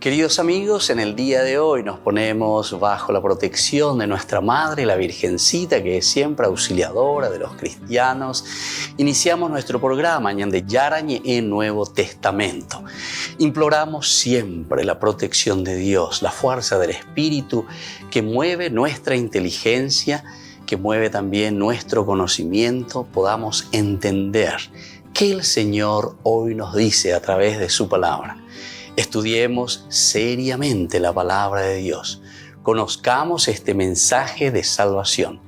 Queridos amigos, en el día de hoy nos ponemos bajo la protección de nuestra Madre, la Virgencita, que es siempre auxiliadora de los cristianos. Iniciamos nuestro programa Ñande Yarañe en Nuevo Testamento. Imploramos siempre la protección de Dios, la fuerza del Espíritu que mueve nuestra inteligencia, que mueve también nuestro conocimiento, podamos entender qué el Señor hoy nos dice a través de su palabra. Estudiemos seriamente la palabra de Dios. Conozcamos este mensaje de salvación.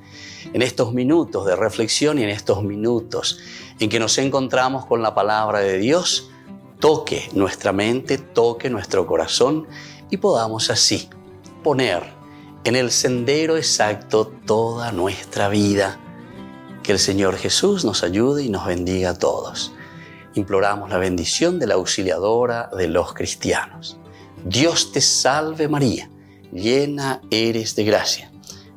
En estos minutos de reflexión y en estos minutos en que nos encontramos con la palabra de Dios, toque nuestra mente, toque nuestro corazón y podamos así poner en el sendero exacto toda nuestra vida. Que el Señor Jesús nos ayude y nos bendiga a todos. Imploramos la bendición de la auxiliadora de los cristianos. Dios te salve María, llena eres de gracia.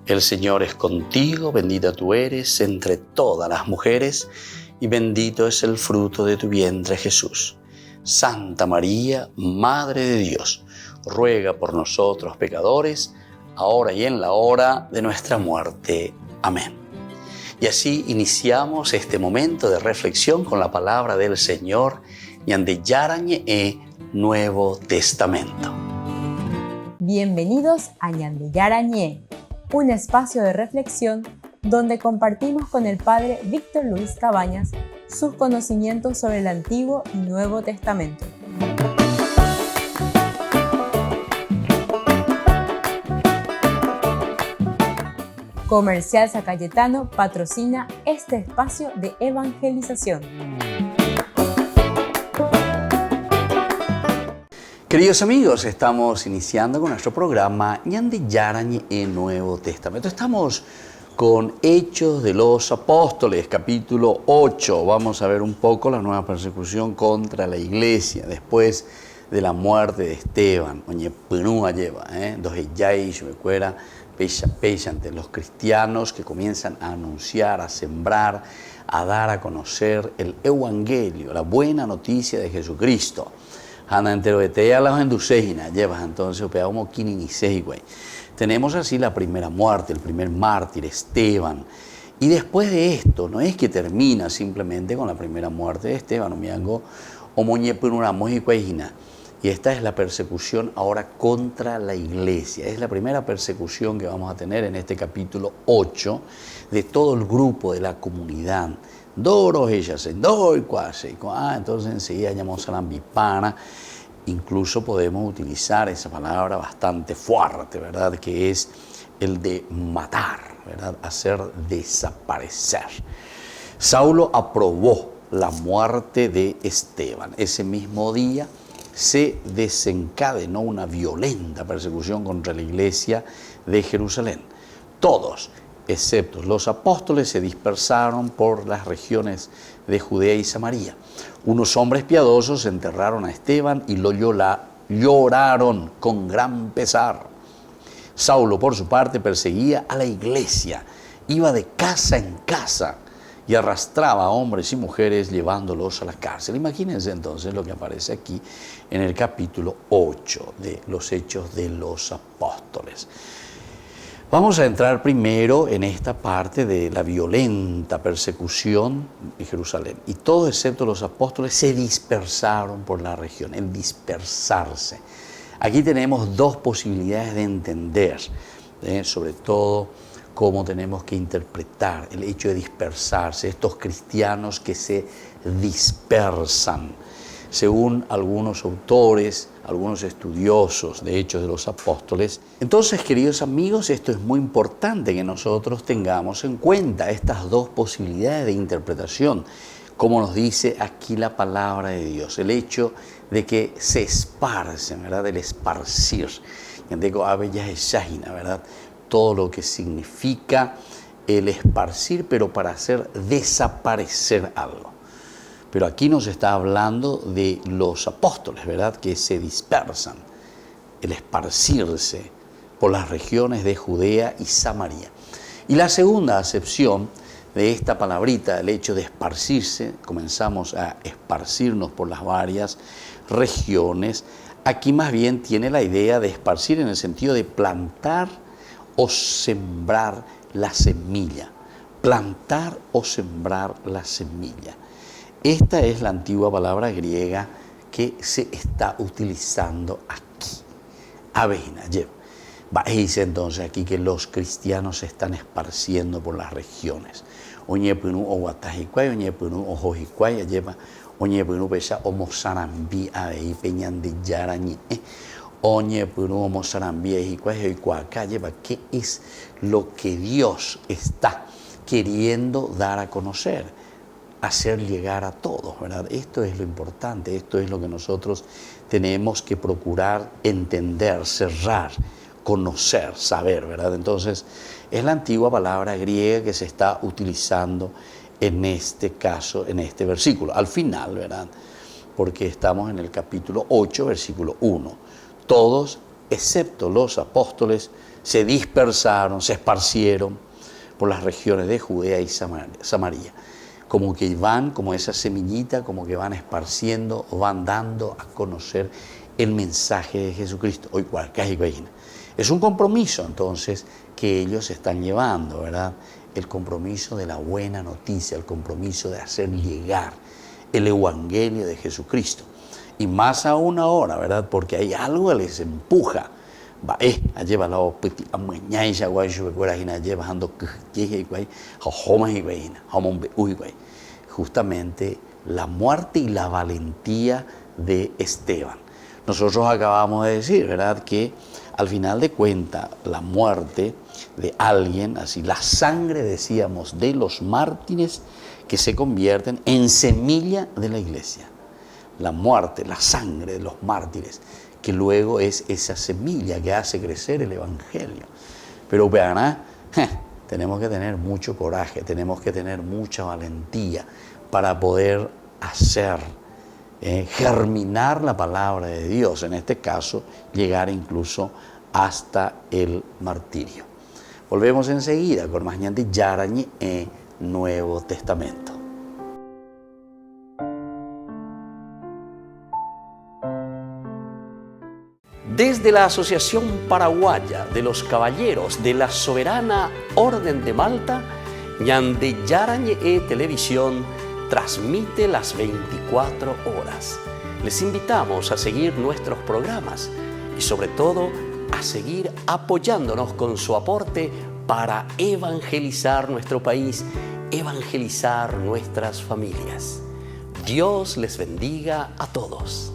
El Señor es contigo, bendita tú eres entre todas las mujeres y bendito es el fruto de tu vientre Jesús. Santa María, Madre de Dios, ruega por nosotros pecadores, ahora y en la hora de nuestra muerte. Amén. Y así iniciamos este momento de reflexión con la palabra del Señor, Ñande Yarañe Nuevo Testamento. Bienvenidos a Ñande Yarañe, un espacio de reflexión donde compartimos con el Padre Víctor Luis Cabañas sus conocimientos sobre el Antiguo y Nuevo Testamento. Comercial San Cayetano patrocina este espacio de evangelización. Queridos amigos, estamos iniciando con nuestro programa Ñande Yarañe en Nuevo Testamento. Estamos con Hechos de los Apóstoles, capítulo 8. Vamos a ver un poco la nueva persecución contra la iglesia después de la muerte de Esteban. Oye, Penúa lleva, dos ellais, me cuera. Pecha ante los cristianos que comienzan a anunciar, a sembrar, a dar a conocer el evangelio, la buena noticia de Jesucristo. Anda entero de te a las endusegina, llevas entonces peamos güey. Tenemos así la primera muerte, el primer mártir, Esteban. Y después de esto, no es que termina simplemente con la primera muerte de Esteban, o miango, o moñepururamos y cuejina. Y esta es la persecución ahora contra la iglesia. Es la primera persecución que vamos a tener en este capítulo 8 de todo el grupo de la comunidad. Entonces enseguida llamamos a la ambipana. Incluso podemos utilizar esa palabra bastante fuerte, ¿verdad? Que es el de matar, ¿verdad? Hacer desaparecer. Saulo aprobó la muerte de Esteban. Ese mismo día se desencadenó una violenta persecución contra la iglesia de Jerusalén. Todos, excepto los apóstoles, se dispersaron por las regiones de Judea y Samaria. Unos hombres piadosos enterraron a Esteban y lo lloraron con gran pesar. Saulo, por su parte, perseguía a la iglesia, iba de casa en casa y arrastraba a hombres y mujeres llevándolos a la cárcel. Imagínense entonces lo que aparece aquí en el capítulo 8 de los Hechos de los Apóstoles. Vamos a entrar primero en esta parte de la violenta persecución de Jerusalén. Y todos excepto los apóstoles se dispersaron por la región, el dispersarse. Aquí tenemos dos posibilidades de entender, sobre todo cómo tenemos que interpretar el hecho de dispersarse, estos cristianos que se dispersan. Según algunos autores, algunos estudiosos de Hechos de los Apóstoles. Entonces, queridos amigos, esto es muy importante que nosotros tengamos en cuenta estas dos posibilidades de interpretación, como nos dice aquí la palabra de Dios, el hecho de que se esparcen, ¿verdad? El esparcir, ¿verdad? Todo lo que significa el esparcir, pero para hacer desaparecer algo. Pero aquí nos está hablando de los apóstoles, ¿verdad? Que se dispersan, el esparcirse por las regiones de Judea y Samaria. Y la segunda acepción de esta palabrita, el hecho de esparcirse, comenzamos a esparcirnos por las varias regiones, aquí más bien tiene la idea de esparcir en el sentido de plantar o sembrar la semilla. Plantar o sembrar la semilla. Esta es la antigua palabra griega que se está utilizando aquí. Avena, dice entonces aquí que los cristianos se están esparciendo por las regiones. Oñepunu o Guatajicuay, Oñepunu o Jojicuay, lleva Oñepunu pesa o Mozarambí, ahí peñan de Yarañi. Oñepunu o Mozarambí, Ejicuay, Ejicuacá, lleva. ¿Qué es lo que Dios está queriendo dar a conocer? Hacer llegar a todos, ¿verdad? Esto es lo importante, esto es lo que nosotros tenemos que procurar entender, cerrar, conocer, saber, ¿verdad? Entonces, es la antigua palabra griega que se está utilizando en este caso, en este versículo. Al final, ¿verdad? Porque estamos en el capítulo 8, versículo 1. Todos, excepto los apóstoles, se dispersaron, se esparcieron por las regiones de Judea y Samaria. Como que van, como esa semillita, como que van esparciendo, van dando a conocer el mensaje de Jesucristo. Hoy es un compromiso entonces que ellos están llevando, ¿verdad? El compromiso de la buena noticia, el compromiso de hacer llegar el evangelio de Jesucristo. Y más aún ahora, ¿verdad? Porque hay algo que les empuja. Justamente la muerte y la valentía de Esteban. Nosotros acabamos de decir, ¿verdad?, que al final de cuentas la muerte de alguien, así la sangre, decíamos, de los mártires que se convierten en semilla de la iglesia. La muerte, la sangre de los mártires, que luego es esa semilla que hace crecer el evangelio. Pero vean, tenemos que tener mucho coraje, tenemos que tener mucha valentía para poder hacer germinar la palabra de Dios, en este caso llegar incluso hasta el martirio. Volvemos enseguida con más ñanti Yarañi en Nuevo Testamento. Desde la Asociación Paraguaya de los Caballeros de la Soberana Orden de Malta, Ñande Yarañe Televisión transmite las 24 horas. Les invitamos a seguir nuestros programas y sobre todo a seguir apoyándonos con su aporte para evangelizar nuestro país, evangelizar nuestras familias. Dios les bendiga a todos.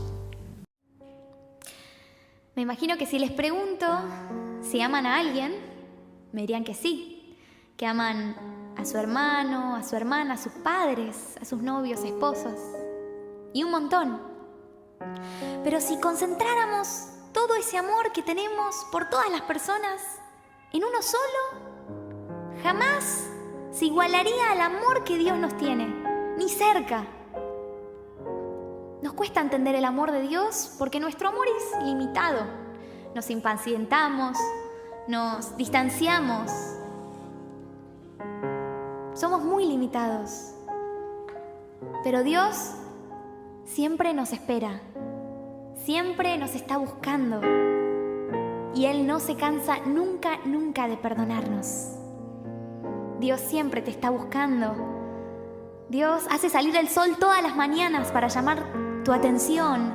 Me imagino que si les pregunto si aman a alguien, me dirían que sí, que aman a su hermano, a su hermana, a sus padres, a sus novios, esposos y un montón. Pero si concentráramos todo ese amor que tenemos por todas las personas en uno solo, jamás se igualaría al amor que Dios nos tiene, ni cerca. Nos cuesta entender el amor de Dios porque nuestro amor es limitado. Nos impacientamos, nos distanciamos. Somos muy limitados. Pero Dios siempre nos espera, siempre nos está buscando. Y Él no se cansa nunca, nunca de perdonarnos. Dios siempre te está buscando. Dios hace salir el sol todas las mañanas para llamar tu atención.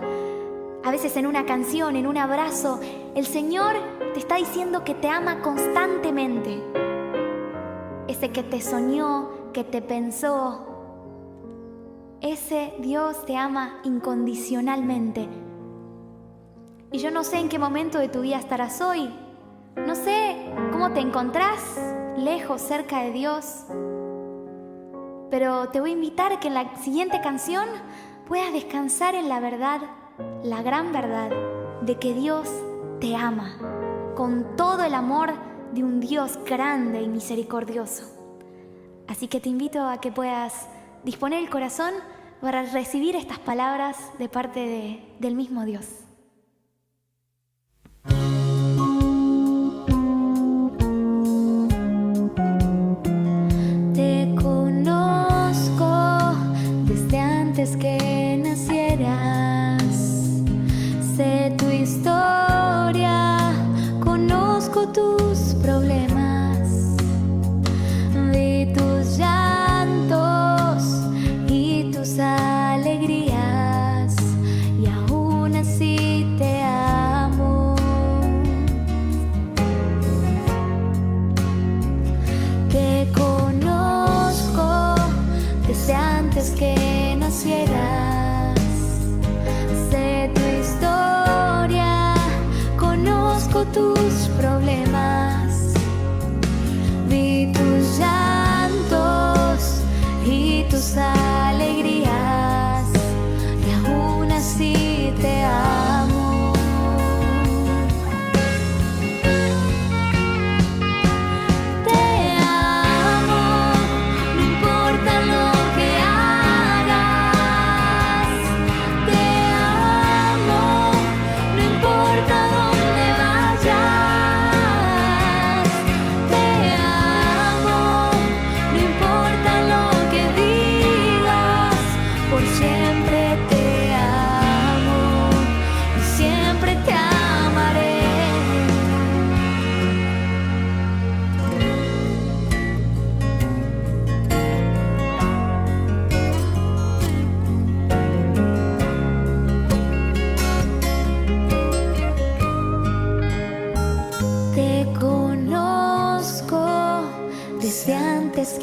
A veces en una canción, en un abrazo, el Señor te está diciendo que te ama constantemente. Ese que te soñó, que te pensó, ese Dios te ama incondicionalmente. Y yo no sé en qué momento de tu vida estarás hoy. No sé cómo te encontrás, lejos, cerca de Dios. Pero te voy a invitar a que en la siguiente canción puedas descansar en la verdad, la gran verdad de que Dios te ama con todo el amor de un Dios grande y misericordioso. Así que te invito a que puedas disponer el corazón para recibir estas palabras de parte del mismo Dios. Te conozco desde antes que nacieras, sé tu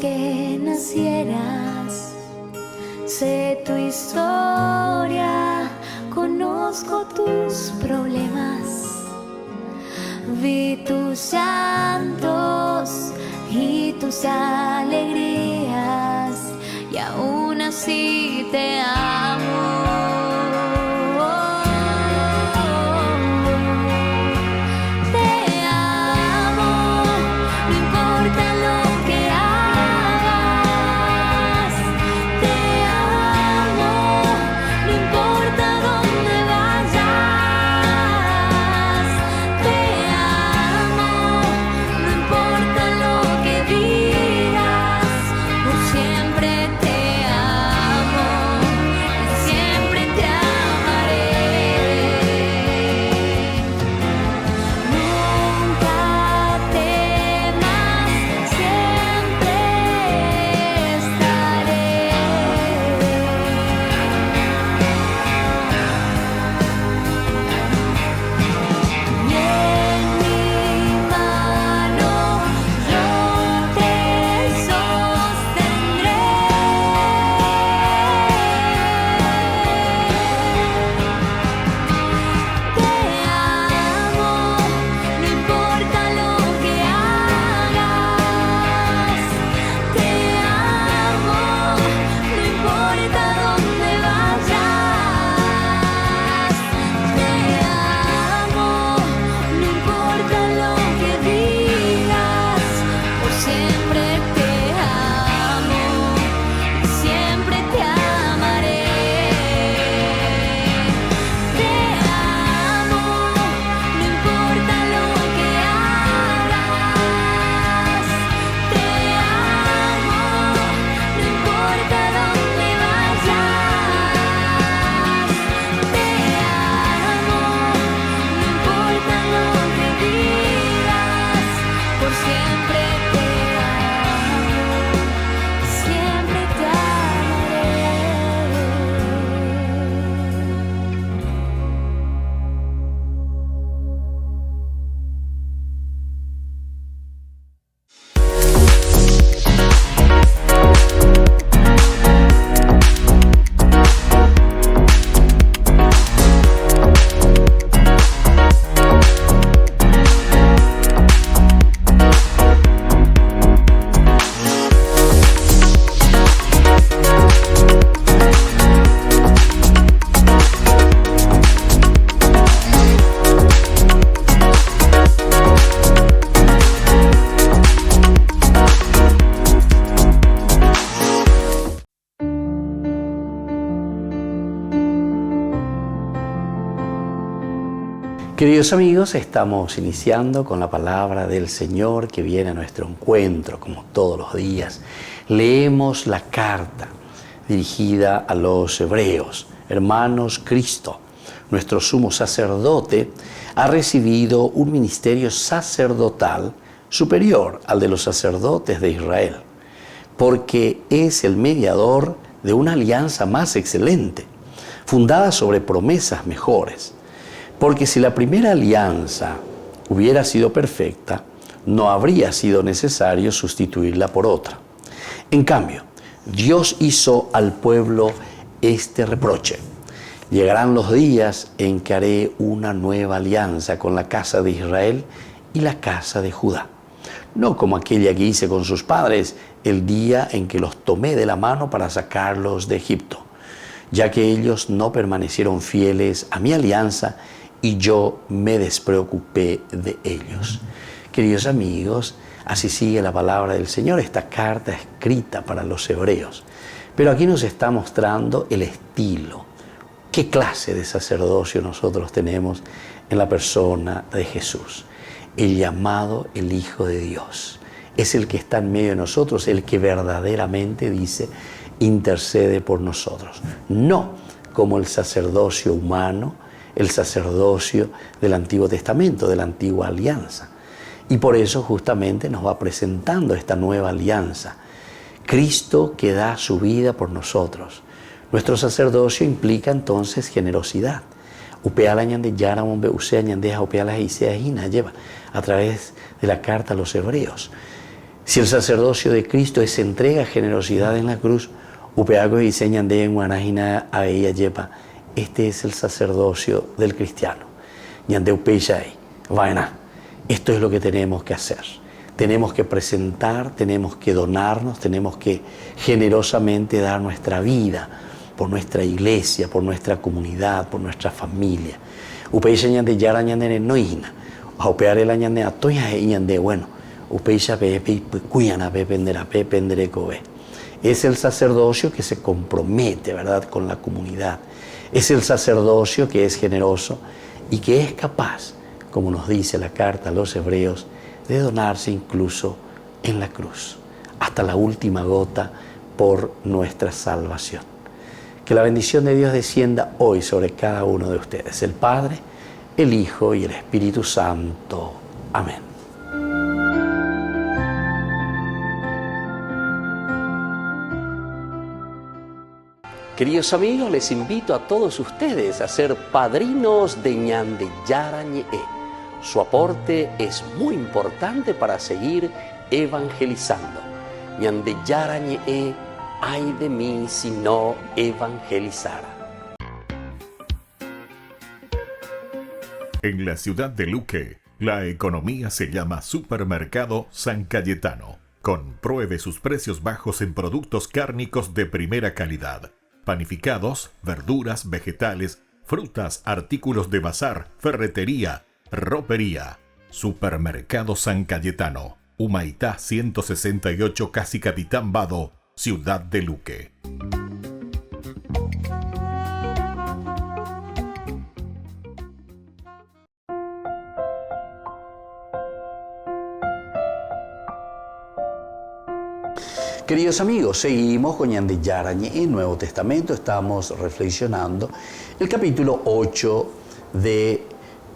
que nacieras. Sé tu historia, conozco tus problemas. Vi tus llantos y tus alegrías, y aún así te amo. Queridos amigos, estamos iniciando con la palabra del Señor que viene a nuestro encuentro, como todos los días. Leemos la carta dirigida a los hebreos. Hermanos, Cristo, nuestro sumo sacerdote, ha recibido un ministerio sacerdotal superior al de los sacerdotes de Israel, porque es el mediador de una alianza más excelente, fundada sobre promesas mejores. Porque si la primera alianza hubiera sido perfecta, no habría sido necesario sustituirla por otra. En cambio, Dios hizo al pueblo este reproche: llegarán los días en que haré una nueva alianza con la casa de Israel y la casa de Judá, no como aquella que hice con sus padres el día en que los tomé de la mano para sacarlos de Egipto, ya que ellos no permanecieron fieles a mi alianza y yo me despreocupé de ellos. Queridos amigos, así sigue la palabra del Señor, esta carta escrita para los hebreos. Pero aquí nos está mostrando el estilo, qué clase de sacerdocio nosotros tenemos en la persona de Jesús. El llamado, el Hijo de Dios. Es el que está en medio de nosotros, el que verdaderamente dice, intercede por nosotros. No como el sacerdocio humano, el sacerdocio del Antiguo Testamento, de la Antigua Alianza. Y por eso justamente nos va presentando esta nueva alianza. Cristo que da su vida por nosotros. Nuestro sacerdocio implica entonces generosidad. A través de la carta a los hebreos. Si el sacerdocio de Cristo es entrega, generosidad en la cruz, upeaco y señan de guanajina a ella yepa. Este es el sacerdocio del cristiano. Ñande upeyay, vaina. Esto es lo que tenemos que hacer. Tenemos que presentar, tenemos que donarnos, tenemos que generosamente dar nuestra vida por nuestra iglesia, por nuestra comunidad, por nuestra familia. Upeyay ñande yara ñande noina. Upear el ñande atoya ñande bueno. Es el sacerdocio que se compromete, ¿verdad?, con la comunidad. Es el sacerdocio que es generoso y que es capaz, como nos dice la carta a los hebreos, de donarse incluso en la cruz, hasta la última gota por nuestra salvación. Que la bendición de Dios descienda hoy sobre cada uno de ustedes, el Padre, el Hijo y el Espíritu Santo. Amén. Queridos amigos, les invito a todos ustedes a ser padrinos de Ñande Yara Ñe'e. Su aporte es muy importante para seguir evangelizando. Ñande Yara Ñe'e, ay de mí si no evangelizara. En la ciudad de Luque, la economía se llama Supermercado San Cayetano. Compruebe sus precios bajos en productos cárnicos de primera calidad. Panificados, verduras, vegetales, frutas, artículos de bazar, ferretería, ropería. Supermercado San Cayetano, Humaitá 168, Casi Capitán Vado, Ciudad de Luque. Queridos amigos, seguimos con Ñande Yara Ñe'e, Nuevo Testamento. Estamos reflexionando el capítulo 8 de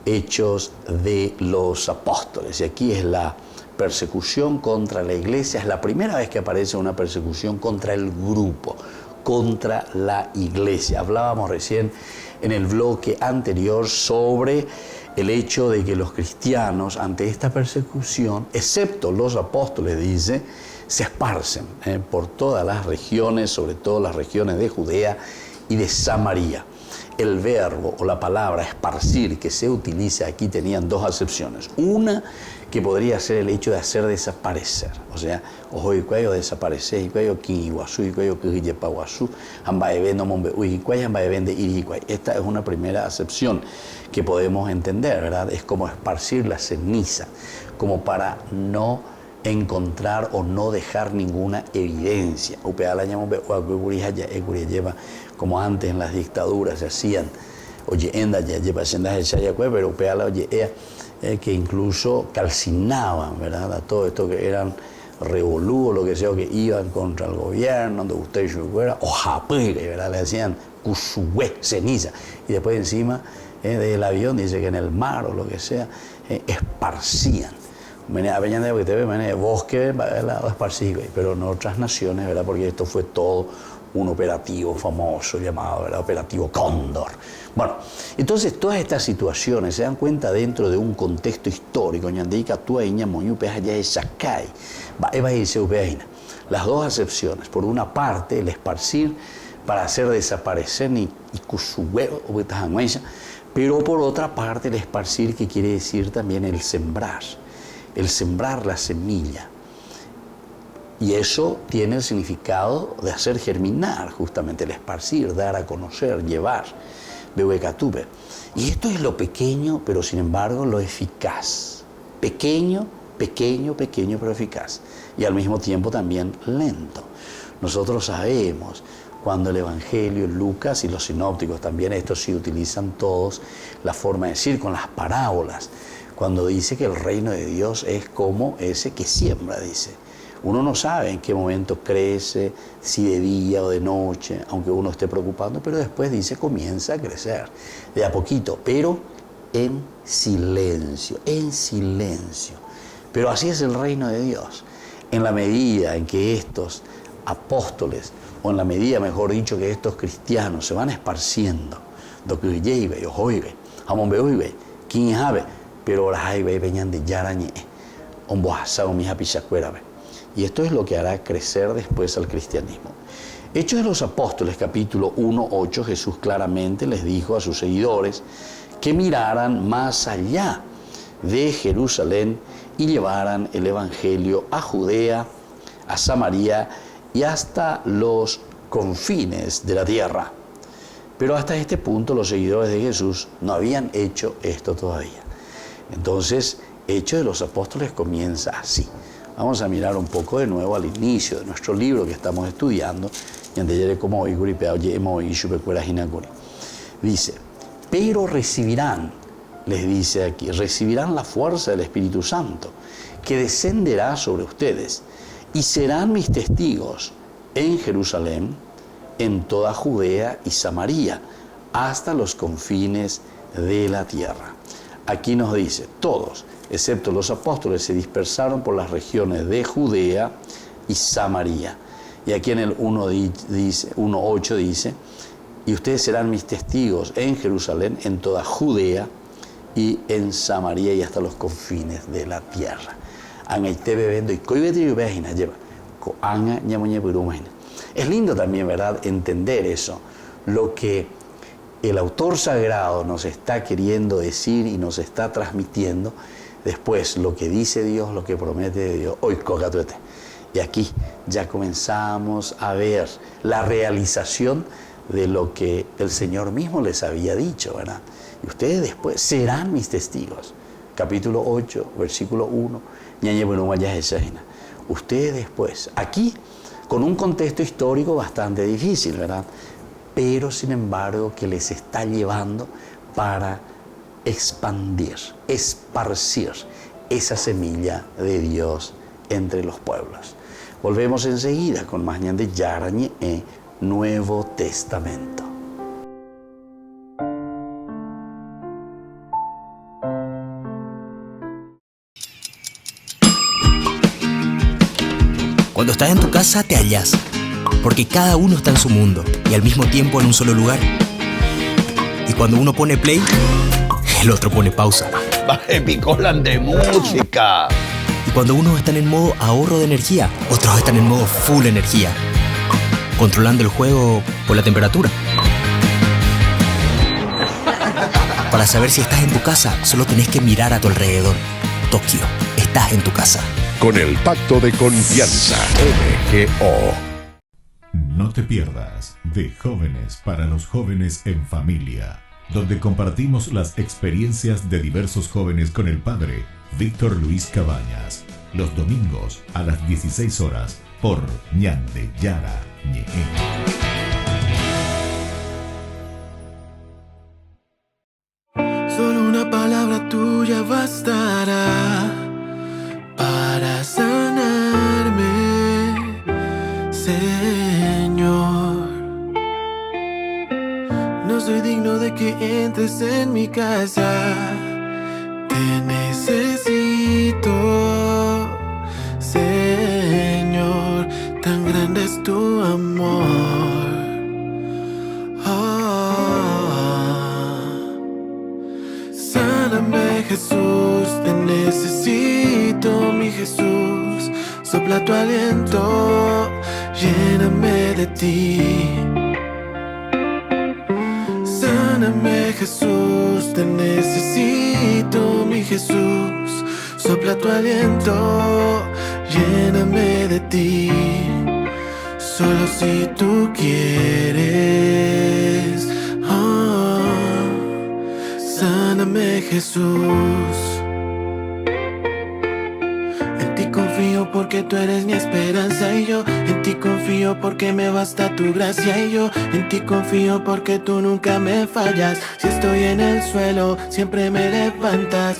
Hechos de los Apóstoles. Y aquí es la persecución contra la iglesia. Es la primera vez que aparece una persecución contra el grupo, contra la iglesia. Hablábamos recién en el bloque anterior sobre el hecho de que los cristianos ante esta persecución, excepto los apóstoles, dice, se esparcen por todas las regiones, sobre todo las regiones de Judea y de Samaria. El verbo o la palabra esparcir que se utiliza aquí tenían dos acepciones. Una que podría ser el hecho de hacer desaparecer. O sea, ojo y cuello desaparecer, y cuello kin iguazú, y cuello kijiyepa guazú, ambaebe no mombe uy, y cuello ambaebe de iri y cuello. Esta es una primera acepción que podemos entender, ¿verdad? Es como esparcir la ceniza, como para no encontrar o no dejar ninguna evidencia. Como antes en las dictaduras se hacían, oye, pero que incluso calcinaban, ¿verdad?, a todo esto que eran revolú o lo que sea, que iban contra el gobierno, donde usted fuera, o japere, ¿verdad?, le hacían cusué, ceniza, y después encima del avión, dice que en el mar o lo que sea, esparcían. Bosque, pero en otras naciones, ¿verdad?, porque esto fue todo un operativo famoso llamado, ¿verdad?, Operativo Cóndor. Bueno, entonces todas estas situaciones se dan cuenta dentro de un contexto histórico. Las dos acepciones, por una parte el esparcir para hacer desaparecer pero por otra parte el esparcir, que quiere decir también el sembrar la semilla. Y eso tiene el significado de hacer germinar, justamente el esparcir, dar a conocer, llevar, behuecatube. Y esto es lo pequeño, pero sin embargo lo eficaz. Pequeño, pero eficaz. Y al mismo tiempo también lento. Nosotros sabemos, cuando el Evangelio, Lucas y los sinópticos también, estos sí utilizan todos la forma de decir con las parábolas, cuando dice que el reino de Dios es como ese que siembra, dice. Uno no sabe en qué momento crece, si de día o de noche, aunque uno esté preocupando, pero después dice comienza a crecer, de a poquito, pero en silencio. Pero así es el reino de Dios. En la medida en que estos apóstoles, o en la medida, mejor dicho, que estos cristianos se van esparciendo, pero Y esto es lo que hará crecer después al cristianismo. Hechos de los Apóstoles, capítulo 1:8, Jesús claramente les dijo a sus seguidores que miraran más allá de Jerusalén y llevaran el Evangelio a Judea, a Samaria y hasta los confines de la tierra. Pero hasta este punto los seguidores de Jesús no habían hecho esto todavía. Entonces, Hechos de los Apóstoles comienza así. Vamos a mirar un poco de nuevo al inicio de nuestro libro que estamos estudiando. Dice, pero recibirán, les dice aquí, recibirán la fuerza del Espíritu Santo, que descenderá sobre ustedes, y serán mis testigos en Jerusalén, en toda Judea y Samaria, hasta los confines de la tierra. Aquí nos dice, todos, excepto los apóstoles, se dispersaron por las regiones de Judea y Samaria. Y aquí en el 1:8 dice, y ustedes serán mis testigos en Jerusalén, en toda Judea y en Samaria y hasta los confines de la tierra. Es lindo también, ¿verdad?, entender eso, lo que el autor sagrado nos está queriendo decir y nos está transmitiendo, después lo que dice Dios, lo que promete Dios. Y aquí ya comenzamos a ver la realización de lo que el Señor mismo les había dicho, ¿verdad? Y ustedes después serán mis testigos. Capítulo 8, versículo 1. Ustedes después, aquí con un contexto histórico bastante difícil, ¿verdad? Pero sin embargo que les está llevando para expandir, esparcir esa semilla de Dios entre los pueblos. Volvemos enseguida con más de Yarañe Nuevo Testamento. Cuando estás en tu casa te hallas, porque cada uno está en su mundo y al mismo tiempo en un solo lugar. Y cuando uno pone play, el otro pone pausa. Picolan de música. Y cuando unos están en modo ahorro de energía, otros están en modo full energía, controlando el juego por la temperatura. Para saber si estás en tu casa, solo tenés que mirar a tu alrededor. Tokio, estás en tu casa. Con el Pacto de Confianza, MGO. No te pierdas de Jóvenes para los Jóvenes en Familia, donde compartimos las experiencias de diversos jóvenes con el padre Víctor Luis Cabañas, los domingos a las 16 horas por Ñande Yara Ñe. Solo una palabra tuya bastará para sanarme, Señor. No soy digno de que entres en mi casa. Te necesito, Señor. Tan grande es tu amor. Sáname, Jesús, te necesito, mi Jesús. Sopla tu aliento, lléname de ti. Sáname, Jesús, te necesito, mi Jesús. Sopla tu aliento, lléname de ti. Solo si tú quieres. Sáname, Jesús. En ti confío porque tú eres mi esperanza y yo en ti confío porque me basta tu gracia y yo en ti confío porque tú nunca me fallas. Si estoy en el suelo, siempre me levantas.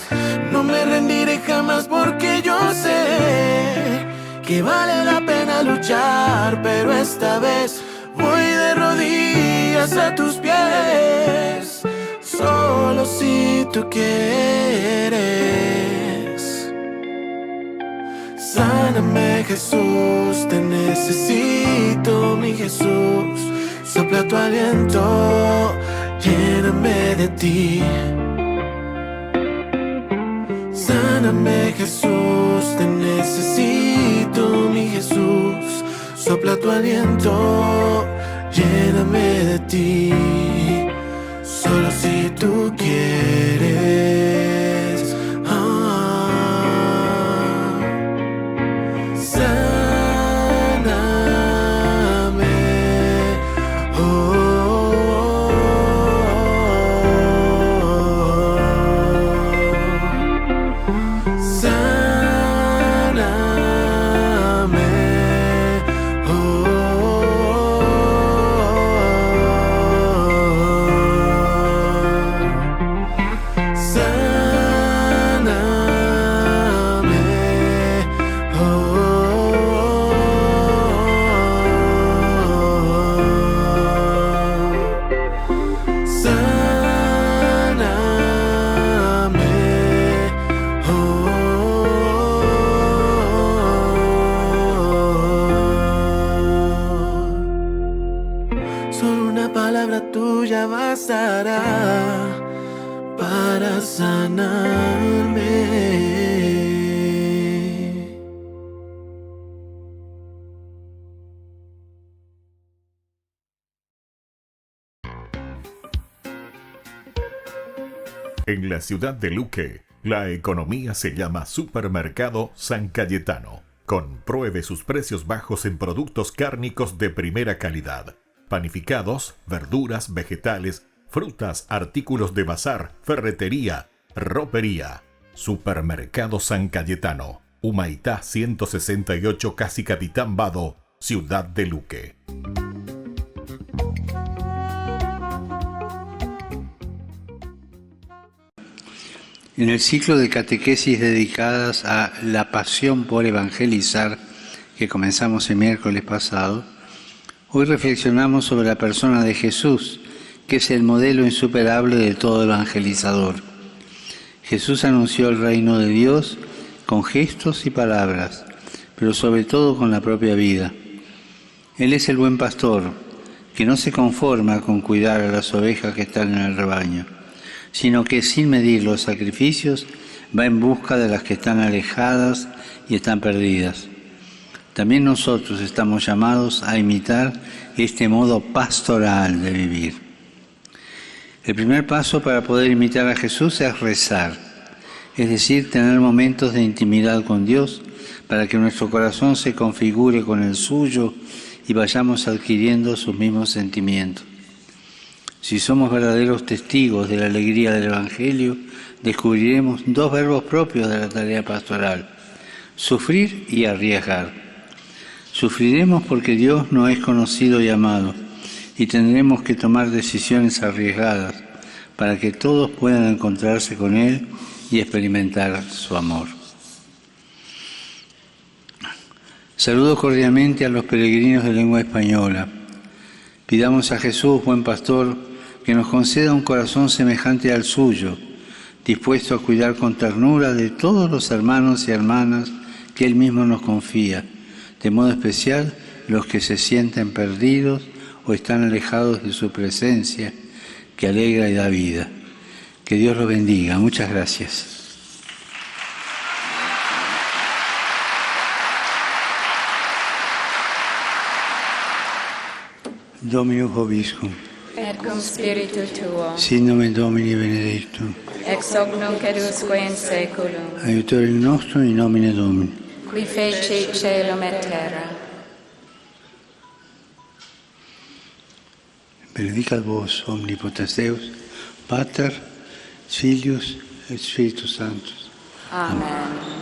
No me rendiré jamás porque yo sé que vale la pena luchar, pero esta vez voy de rodillas a tus pies. Solo si tú quieres. Sáname, Jesús, te necesito, mi Jesús. Sopla tu aliento, lléname de ti. Sáname, Jesús, te necesito, mi Jesús. Sopla tu aliento, lléname de ti. Solo si tú quieres. Sáname. Solo una palabra tuya bastará para sanarme. En la ciudad de Luque, la economía se llama Supermercado San Cayetano. Compruebe sus precios bajos en productos cárnicos de primera calidad. Panificados, verduras, vegetales, frutas, artículos de bazar, ferretería, ropería. Supermercado San Cayetano, Humaitá 168, Casi Capitán Vado, Ciudad de Luque. En el ciclo de catequesis dedicadas a la pasión por evangelizar, que comenzamos el miércoles pasado, hoy reflexionamos sobre la persona de Jesús, que es el modelo insuperable de todo evangelizador. Jesús anunció el reino de Dios con gestos y palabras, pero sobre todo con la propia vida. Él es el buen pastor, que no se conforma con cuidar a las ovejas que están en el rebaño, sino que sin medir los sacrificios va en busca de las que están alejadas y están perdidas. También nosotros estamos llamados a imitar este modo pastoral de vivir. El primer paso para poder imitar a Jesús es rezar, es decir, tener momentos de intimidad con Dios para que nuestro corazón se configure con el suyo y vayamos adquiriendo sus mismos sentimientos. Si somos verdaderos testigos de la alegría del Evangelio, descubriremos dos verbos propios de la tarea pastoral: sufrir y arriesgar. Sufriremos porque Dios no es conocido y amado, y tendremos que tomar decisiones arriesgadas para que todos puedan encontrarse con Él y experimentar su amor. Saludo cordialmente a los peregrinos de lengua española. Pidamos a Jesús, buen pastor, que nos conceda un corazón semejante al suyo, dispuesto a cuidar con ternura de todos los hermanos y hermanas que Él mismo nos confía, de modo especial los que se sienten perdidos o están alejados de su presencia, que alegra y da vida. Que Dios los bendiga. Muchas gracias. Dominus vobiscum. Et cum spiritu tuo. Sit nomen Domini benedictum. Ex hoc nunc et usque in saeculum. Aiutorium nostrum in nomine Domini. Qui feci caelum et terra. Benedicat vos omnipotens Deus, Pater, Filius et Spiritus Sanctus. Amen.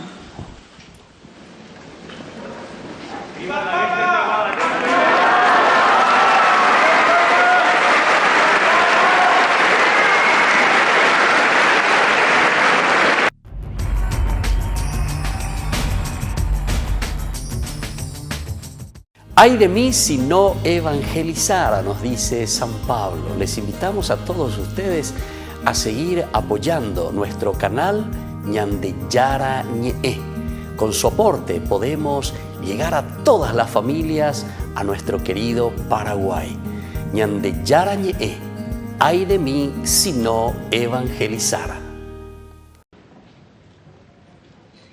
Ay de mí si no evangelizara, nos dice San Pablo. Les invitamos a todos ustedes a seguir apoyando nuestro canal Ñandeyara Ñe. Con su aporte podemos llegar a todas las familias a nuestro querido Paraguay. Ñandeyara Ñe. Ay de mí si no evangelizara.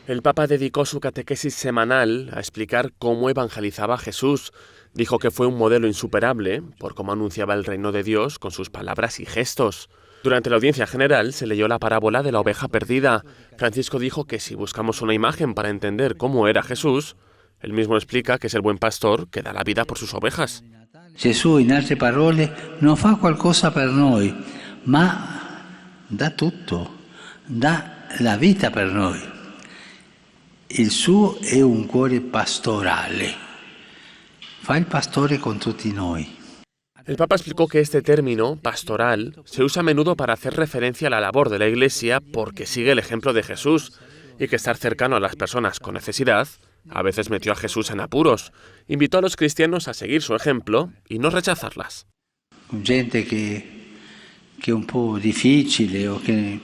El Papa dedicó su catequesis semanal a explicar cómo evangelizaba Jesús. Dijo que fue un modelo insuperable por cómo anunciaba el reino de Dios con sus palabras y gestos. Durante la audiencia general se leyó la parábola de la oveja perdida. Francisco dijo que si buscamos una imagen para entender cómo era Jesús, él mismo explica que es el buen pastor que da la vida por sus ovejas. Gesù, in altre parole, non fa qualcosa per noi, ma dà tutto, dà la vita per noi. Il suo è un cuore pastorale, fa il pastore con tutti noi. El Papa explicó que este término, pastoral, se usa a menudo para hacer referencia a la labor de la Iglesia porque sigue el ejemplo de Jesús y que estar cercano a las personas con necesidad a veces metió a Jesús en apuros. Invitó a los cristianos a seguir su ejemplo y no rechazarlas. Gente che è un po' difficile o che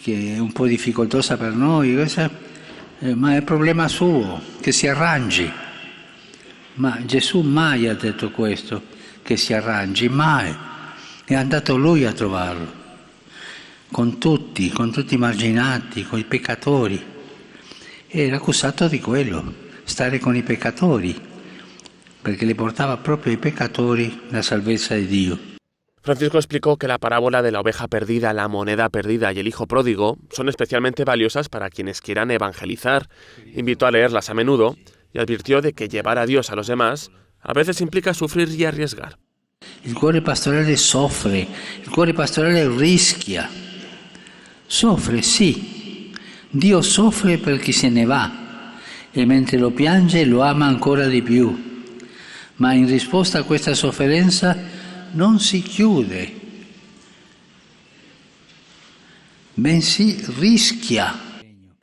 è un po' difficoltosa per noi, ma è il problema suo, che si arrangi. Ma Gesù mai ha detto questo, che si arrangi, mai. È andato lui a trovarlo, con tutti i marginati, con i peccatori. Era accusato di quello, stare con i peccatori, perché le portava proprio ai peccatori la salvezza di Dio. Francisco explicó que la parábola de la oveja perdida, la moneda perdida y el hijo pródigo son especialmente valiosas para quienes quieran evangelizar. Invitó a leerlas a menudo y advirtió de que llevar a Dios a los demás a veces implica sufrir y arriesgar. Il cuore pastorale soffre, il cuore pastorale rischia. Soffre, sì. Dio soffre per chi se ne va e mentre lo piange lo ama ancora di più. Ma in risposta a questa sofferenza non si chiude, bensì rischia.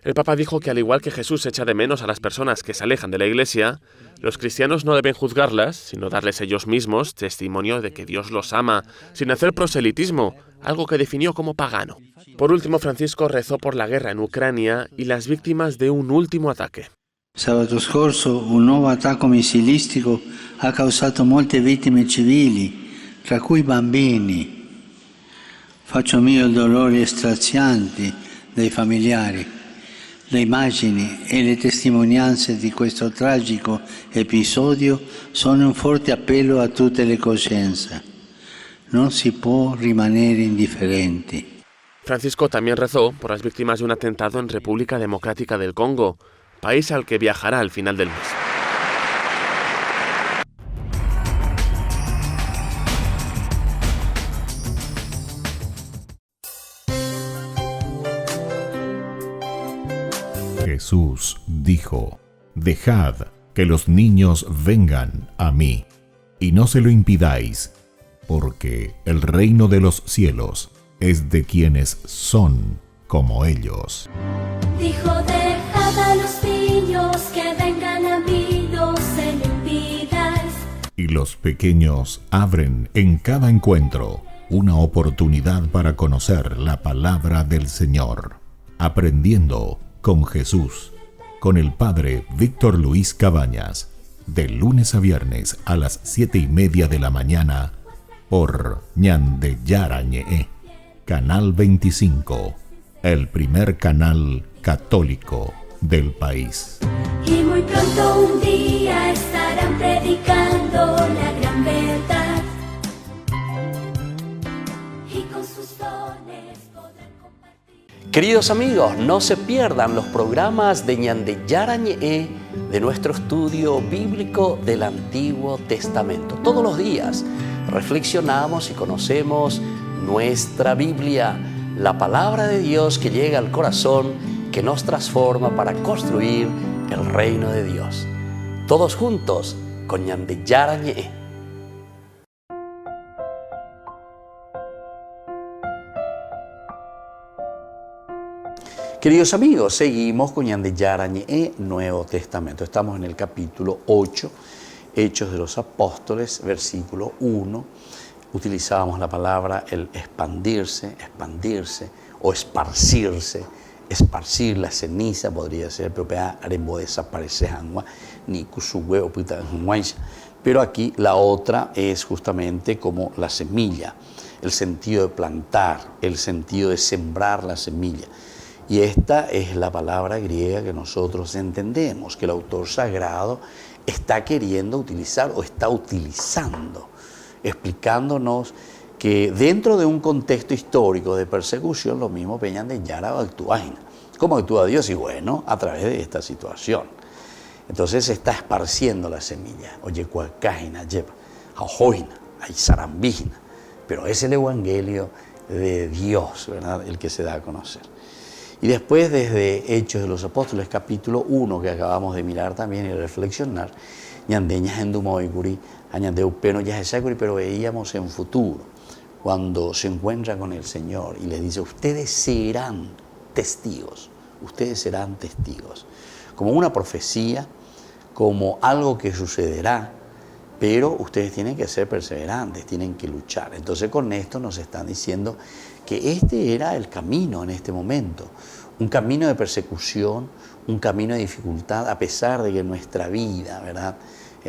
El Papa dijo que al igual que Jesús echa de menos a las personas que se alejan de la Iglesia, los cristianos no deben juzgarlas, sino darles ellos mismos testimonio de que Dios los ama, sin hacer proselitismo, algo que definió como pagano. Por último, Francisco rezó por la guerra en Ucrania y las víctimas de un último ataque. Sabato scorso un nuovo attacco missilistico ha causato molte vittime civili, tra cui bambini. Faccio mio il dolore straziante dei familiari. Le immagini e le testimonianze di questo tragico episodio sono un forte appello a tutte le coscienze. Non si può rimanere indifferenti. Francisco también rezó por las víctimas de un atentado en República Democrática del Congo, país al que viajará al final del mes. Jesús dijo: «Dejad que los niños vengan a mí, y no se lo impidáis, porque el reino de los cielos es de quienes son como ellos». Dijo: dejad a los niños que vengan a mí, no se lo impidáis. Y los pequeños abren en cada encuentro una oportunidad para conocer la palabra del Señor, aprendiendo con Jesús, con el Padre Víctor Luis Cabañas, de lunes a viernes a las 7:30 de la mañana, por Ñande Yarañe, Canal 25, el primer canal católico del país. Y muy pronto un día estarán predicando la gran verdad. Y con sus dones podrán compartir. Queridos amigos, no se pierdan los programas de Ñande Yarañe de nuestro estudio bíblico del Antiguo Testamento. Todos los días reflexionamos y conocemos nuestra Biblia, la palabra de Dios que llega al corazón, que nos transforma para construir el reino de Dios. Todos juntos con Ñande Yarañe. Queridos amigos, seguimos con Ñande Yarañe, Nuevo Testamento. Estamos en el capítulo 8, Hechos de los Apóstoles, versículo 1. Utilizábamos la palabra el expandirse o esparcirse. Esparcir la ceniza podría ser, pero desaparecer, ni huevo, pero aquí la otra es justamente como la semilla, el sentido de plantar, el sentido de sembrar la semilla. Y esta es la palabra griega que nosotros entendemos, que el autor sagrado está queriendo utilizar o está utilizando, explicándonos que dentro de un contexto histórico de persecución, lo mismo Peñan de Yara actúa. ¿Cómo actúa Dios? Y bueno, a través de esta situación. Entonces se está esparciendo la semilla. Oye, cuacágina, lleva, ajoina, aizarambígina. Pero es el evangelio de Dios, ¿verdad?, el que se da a conocer. Y después, desde Hechos de los Apóstoles, capítulo 1, que acabamos de mirar también y reflexionar, ñandeñas en Dumoicuri, añandeu peno ya pero veíamos en futuro, cuando se encuentra con el Señor y les dice, ustedes serán testigos, como una profecía, como algo que sucederá, pero ustedes tienen que ser perseverantes, tienen que luchar. Entonces con esto nos están diciendo que este era el camino en este momento, un camino de persecución, un camino de dificultad, a pesar de que nuestra vida, ¿verdad?,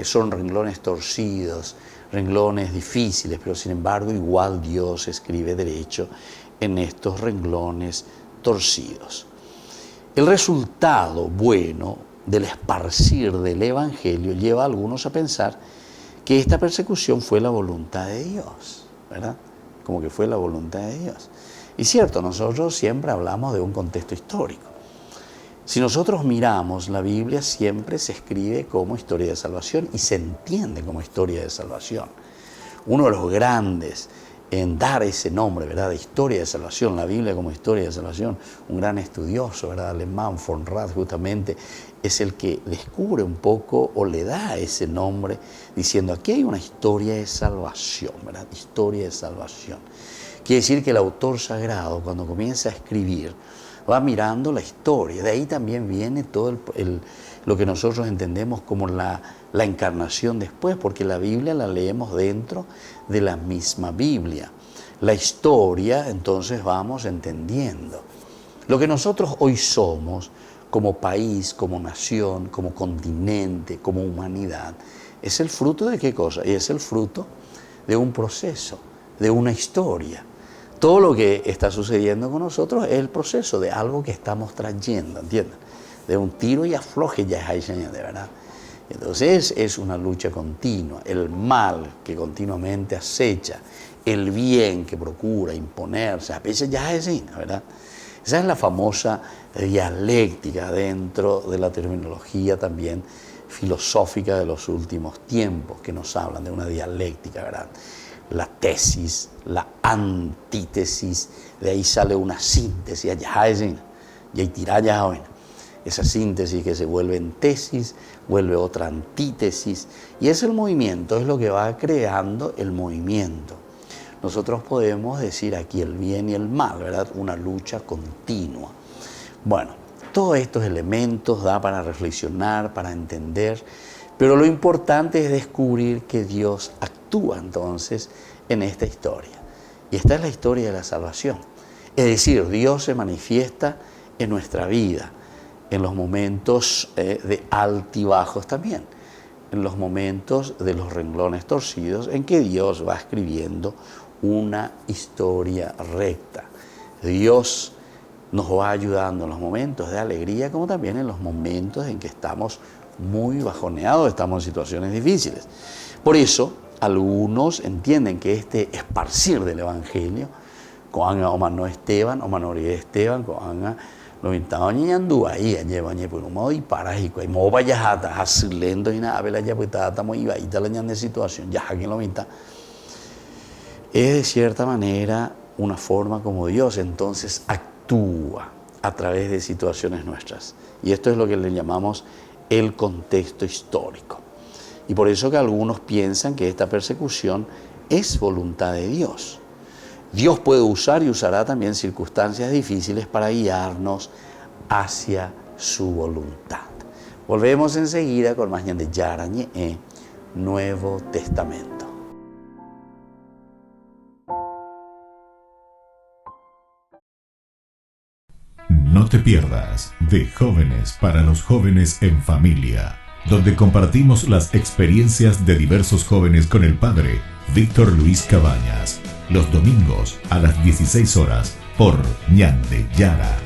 son renglones torcidos, renglones difíciles, pero sin embargo igual Dios escribe derecho en estos renglones torcidos. El resultado bueno del esparcir del Evangelio lleva a algunos a pensar que esta persecución fue la voluntad de Dios, ¿verdad? Como que fue la voluntad de Dios. Y cierto, nosotros siempre hablamos de un contexto histórico. Si nosotros miramos, la Biblia siempre se escribe como historia de salvación y se entiende como historia de salvación. Uno de los grandes en dar ese nombre, ¿verdad?, de historia de salvación, la Biblia como historia de salvación, un gran estudioso, ¿verdad?, alemán, von Rad, justamente, es el que descubre un poco o le da ese nombre diciendo, aquí hay una historia de salvación, ¿verdad?, historia de salvación. Quiere decir que el autor sagrado, cuando comienza a escribir, va mirando la historia. De ahí también viene todo lo que nosotros entendemos como la encarnación después, porque la Biblia la leemos dentro de la misma Biblia. La historia, entonces, vamos entendiendo. Lo que nosotros hoy somos, como país, como nación, como continente, como humanidad, es el fruto de ¿qué cosa? Y es el fruto de un proceso, de una historia. Todo lo que está sucediendo con nosotros es el proceso de algo que estamos trayendo, ¿entienden? De un tiro y afloje ya es de verdad. Entonces es una lucha continua, el mal que continuamente acecha, el bien que procura imponerse, a veces ya es así, ¿verdad? Esa es la famosa dialéctica dentro de la terminología también filosófica de los últimos tiempos, que nos hablan de una dialéctica, ¿verdad? La tesis, la antítesis, de ahí sale una síntesis, y ahí tira ya hoy. Esa síntesis que se vuelve en tesis, vuelve otra antítesis, y es el movimiento, es lo que va creando el movimiento. Nosotros podemos decir aquí el bien y el mal, ¿verdad? Una lucha continua. Bueno, todos estos elementos da para reflexionar, para entender, pero lo importante es descubrir que Dios actúa entonces en esta historia. Y esta es la historia de la salvación. Es decir, Dios se manifiesta en nuestra vida, en los momentos de altibajos también, en los momentos de los renglones torcidos, en que Dios va escribiendo una historia recta. Dios nos va ayudando en los momentos de alegría, como también en los momentos en que estamos muy bajoneados, estamos en situaciones difíciles. Por eso, algunos entienden que este esparcir del Evangelio, con Omano Esteban, Omanoría Esteban, con lo vintaban y andú ahí, llevan por un modo y parágico, y mo vaya a hacer lento y nada, vela ya pues está muy ibaita la de situación, ya que lo vinta. Es de cierta manera una forma como Dios entonces actúa a través de situaciones nuestras. Y esto es lo que le llamamos el contexto histórico. Y por eso que algunos piensan que esta persecución es voluntad de Dios. Dios puede usar y usará también circunstancias difíciles para guiarnos hacia su voluntad. Volvemos enseguida con más de Yarañe Nuevo Testamento. No te pierdas de Jóvenes para los Jóvenes en Familia, donde compartimos las experiencias de diversos jóvenes con el padre Víctor Luis Cabañas, los domingos a las 16 horas por Ñande Yara.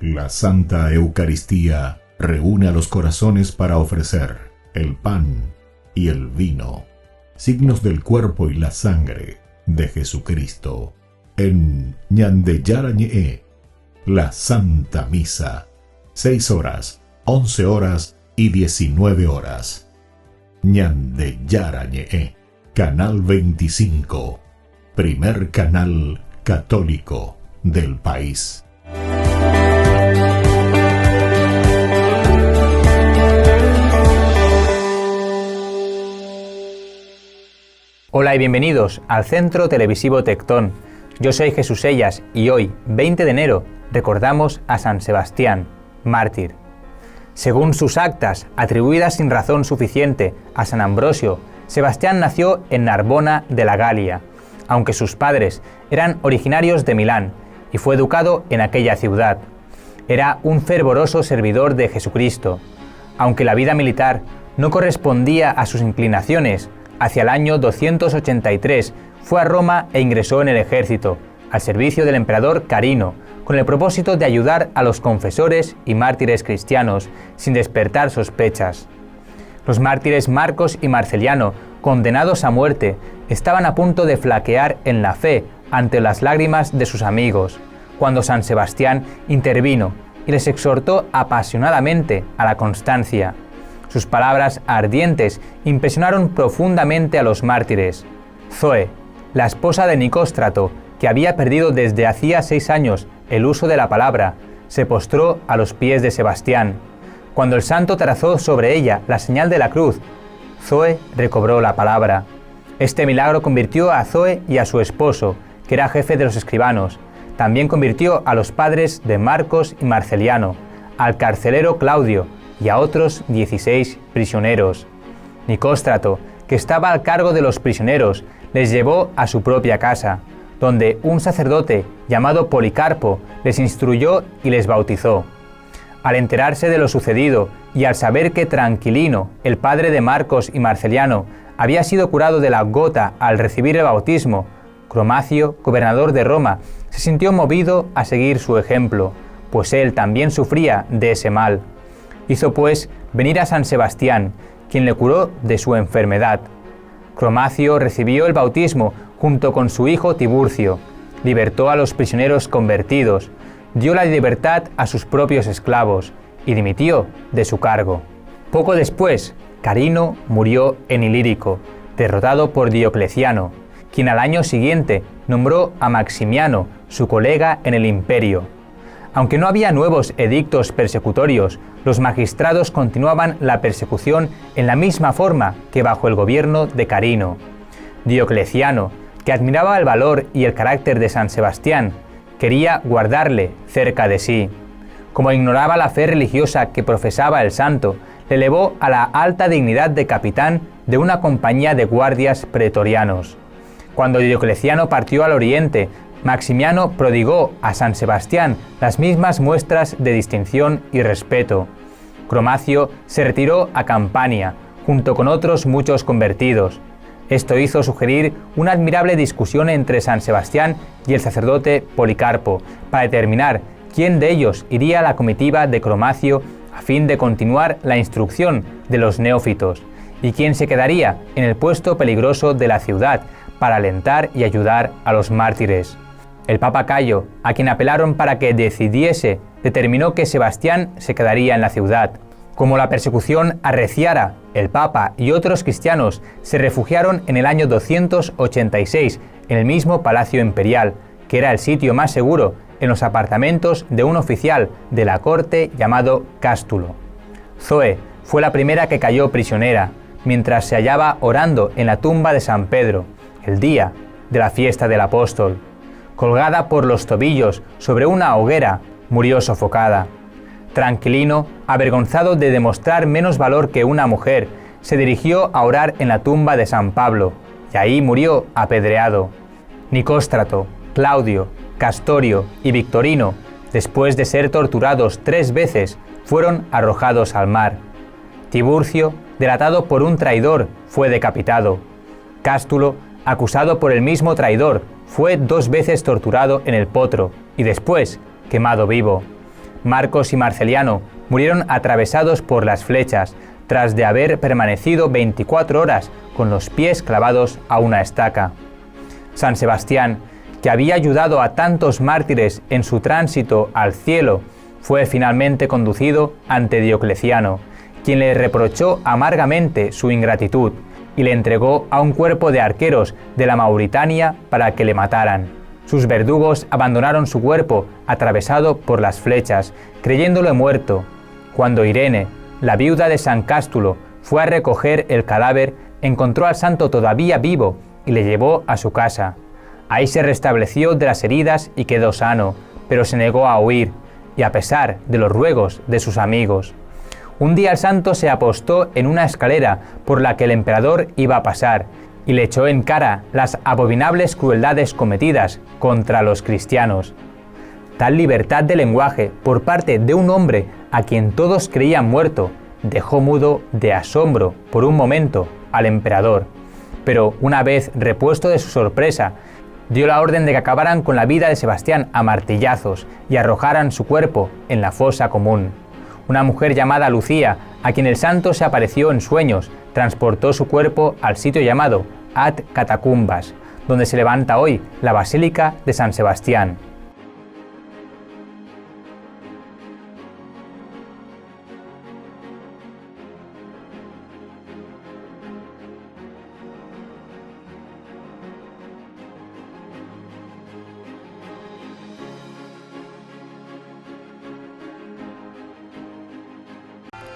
La Santa Eucaristía reúne a los corazones para ofrecer el pan y el vino, signos del cuerpo y la sangre de Jesucristo. En Ñandeyarañe, la Santa Misa, 6 horas, 11 horas y 19 horas. Ñandeyarañe, Canal 25, primer canal católico del país. Hola y bienvenidos al Centro Televisivo Tectón. Yo soy Jesús Ellas y hoy, 20 de enero, recordamos a San Sebastián, mártir. Según sus actas, atribuidas sin razón suficiente a San Ambrosio, Sebastián nació en Narbona de la Galia, aunque sus padres eran originarios de Milán, y fue educado en aquella ciudad. Era un fervoroso servidor de Jesucristo. Aunque la vida militar no correspondía a sus inclinaciones, hacia el año 283 fue a Roma e ingresó en el ejército, al servicio del emperador Carino, con el propósito de ayudar a los confesores y mártires cristianos, sin despertar sospechas. Los mártires Marcos y Marceliano, condenados a muerte, estaban a punto de flaquear en la fe ante las lágrimas de sus amigos, cuando San Sebastián intervino y les exhortó apasionadamente a la constancia. Sus palabras ardientes impresionaron profundamente a los mártires. Zoe, la esposa de Nicóstrato, que había perdido desde hacía 6 años el uso de la palabra, se postró a los pies de Sebastián. Cuando el santo trazó sobre ella la señal de la cruz, Zoe recobró la palabra. Este milagro convirtió a Zoe y a su esposo, que era jefe de los escribanos. También convirtió a los padres de Marcos y Marceliano, al carcelero Claudio y a otros 16 prisioneros. Nicóstrato, que estaba al cargo de los prisioneros, les llevó a su propia casa, donde un sacerdote llamado Policarpo les instruyó y les bautizó. Al enterarse de lo sucedido y al saber que Tranquilino, el padre de Marcos y Marceliano, había sido curado de la gota al recibir el bautismo, Cromacio, gobernador de Roma, se sintió movido a seguir su ejemplo, pues él también sufría de ese mal. Hizo pues venir a San Sebastián, quien le curó de su enfermedad. Cromacio recibió el bautismo junto con su hijo Tiburcio, libertó a los prisioneros convertidos, dio la libertad a sus propios esclavos y dimitió de su cargo. Poco después, Carino murió en Ilírico, derrotado por Diocleciano, quien al año siguiente nombró a Maximiano, su colega en el imperio. Aunque no había nuevos edictos persecutorios, los magistrados continuaban la persecución en la misma forma que bajo el gobierno de Carino. Diocleciano, que admiraba el valor y el carácter de San Sebastián, quería guardarle cerca de sí. Como ignoraba la fe religiosa que profesaba el santo, le elevó a la alta dignidad de capitán de una compañía de guardias pretorianos. Cuando Diocleciano partió al oriente, Maximiano prodigó a San Sebastián las mismas muestras de distinción y respeto. Cromacio se retiró a Campania, junto con otros muchos convertidos. Esto hizo sugerir una admirable discusión entre San Sebastián y el sacerdote Policarpo, para determinar quién de ellos iría a la comitiva de Cromacio a fin de continuar la instrucción de los neófitos, y quién se quedaría en el puesto peligroso de la ciudad para alentar y ayudar a los mártires. El Papa Cayo, a quien apelaron para que decidiese, determinó que Sebastián se quedaría en la ciudad. Como la persecución arreciara, el Papa y otros cristianos se refugiaron en el año 286 en el mismo Palacio Imperial, que era el sitio más seguro, en los apartamentos de un oficial de la corte llamado Cástulo. Zoe fue la primera que cayó prisionera, mientras se hallaba orando en la tumba de San Pedro, el día de la fiesta del apóstol. Colgada por los tobillos sobre una hoguera, murió sofocada. Tranquilino, avergonzado de demostrar menos valor que una mujer, se dirigió a orar en la tumba de San Pablo, y ahí murió apedreado. Nicóstrato, Claudio, Castorio y Victorino, después de ser torturados 3 veces, fueron arrojados al mar. Tiburcio, delatado por un traidor, fue decapitado. Cástulo, acusado por el mismo traidor, fue 2 veces torturado en el potro y después quemado vivo. Marcos y Marceliano murieron atravesados por las flechas, tras de haber permanecido 24 horas con los pies clavados a una estaca. San Sebastián, que había ayudado a tantos mártires en su tránsito al cielo, fue finalmente conducido ante Diocleciano, quien le reprochó amargamente su ingratitud y le entregó a un cuerpo de arqueros de la Mauritania para que le mataran. Sus verdugos abandonaron su cuerpo atravesado por las flechas, creyéndolo muerto. Cuando Irene, la viuda de San Cástulo, fue a recoger el cadáver, encontró al santo todavía vivo y le llevó a su casa. Ahí se restableció de las heridas y quedó sano, pero se negó a huir, y a pesar de los ruegos de sus amigos. Un día el santo se apostó en una escalera por la que el emperador iba a pasar y le echó en cara las abominables crueldades cometidas contra los cristianos. Tal libertad de lenguaje por parte de un hombre a quien todos creían muerto dejó mudo de asombro por un momento al emperador, pero una vez repuesto de su sorpresa, dio la orden de que acabaran con la vida de Sebastián a martillazos y arrojaran su cuerpo en la fosa común. Una mujer llamada Lucía, a quien el santo se apareció en sueños, transportó su cuerpo al sitio llamado Ad Catacumbas, donde se levanta hoy la Basílica de San Sebastián.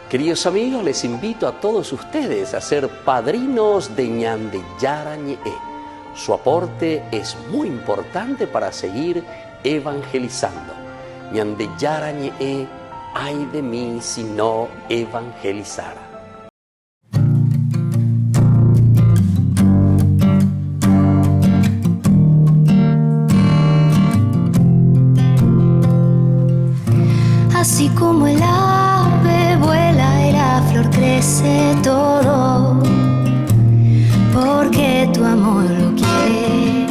Queridos amigos, les invito a todos ustedes a ser padrinos de Ñande Yarañe. Su aporte es muy importante para seguir evangelizando. Ñande Yarañe, ay de mí si no evangelizara. Así como el ave vuela y la flor crece todo, porque tu amor lo quiere.